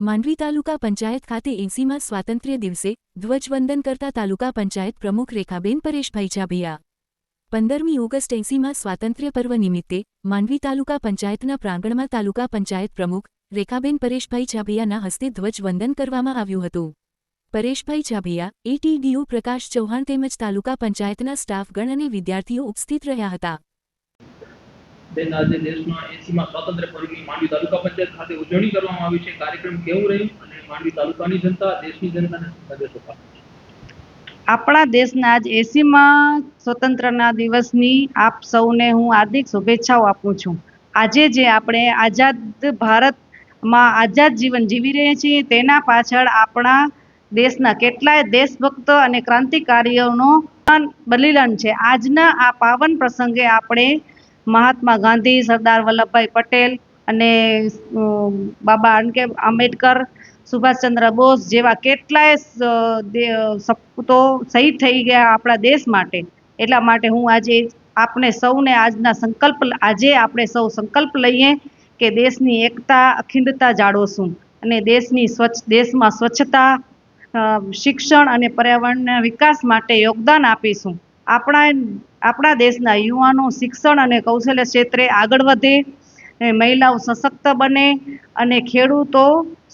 માંડવી તાલુકા પંચાયત ખાતે 80મા સ્વાતંત્ર્ય દિવસે ધ્વજવંદન કરતા તાલુકા પંચાયત પ્રમુખ રેખાબેન પરેશભાઈ ચાભિયા 15મી ઓગસ્ટ 80મા સ્વાતંત્ર્ય પર્વ નિમિત્તે માંડવી તાલુકા પંચાયતના પ્રાંગણમાં તાલુકા પંચાયત પ્રમુખ રેખાબેન પરેશભાઈ ચાભિયાના હસ્તે ધ્વજવંદન કરવામાં આવ્યું હતું। પરેશભાઈ ચાભિયા, એટીડીઓ પ્રકાશ ચૌહાણ તેમજ તાલુકા પંચાયતના સ્ટાફગણ અને વિદ્યાર્થીઓ ઉપસ્થિત રહ્યા હતા। બેન, આજે દેશમાં 80મા સ્વાતંત્ર્ય પર્વની માંડવી તાલુકા પંચાયત ખાતે ઉજવણી કરવામાં આવી છે। કાર્યક્રમ કેવું રહ્યું અને માંડવી તાલુકાની જનતા, દેશની જનતાને સંદેશો આપો? આપણા દેશના આજ 80મા સ્વતંત્રના દિવસની આપ સૌને હું હાર્દિક શુભેચ્છાઓ આપું છું। આજે જે આપણે આઝાદ ભારતમાં આઝાદ જીવન જીવી રહ્યા છીએ તેના પાછળ આપણા દેશના કેટલાય દેશભક્ત અને ક્રાંતિકારીઓનો બલિદાન છે। આજના આ પાવન પ્રસંગે આપણે મહાત્મા ગાંધી, સરદાર વલ્લભભાઈ પટેલ અને બાબા આંબેડકર, સુભાષચંદ્ર બોઝ જેવા કેટલાય સપૂતો શહીદ થઈ ગયા આપણા દેશ માટે। એટલા માટે હું આજે આપણે સૌને આજે આપણે સૌ સંકલ્પ લઈએ કે દેશની એકતા, અખંડતા જાળવશું અને દેશમાં સ્વચ્છતા, શિક્ષણ અને પર્યાવરણના વિકાસ માટે યોગદાન આપીશું। આપણા દેશના યુવાનો શિક્ષણ અને કૌશલ્ય ક્ષેત્રે આગળ વધે, મહિલાઓ સશક્ત બને અને ખેડૂતો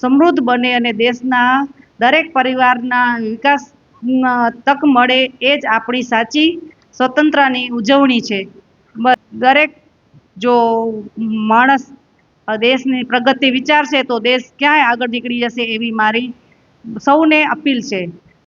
સમૃદ્ધ બને અને દેશના દરેક પરિવારના વિકાસ તક મળે, એ જ આપણી સાચી સ્વતંત્રતાની ઉજવણી છે। દરેક જો માણસ દેશની પ્રગતિ વિચારશે તો દેશ ક્યાંય આગળ નીકળી જશે, એવી મારી સૌને અપીલ છે।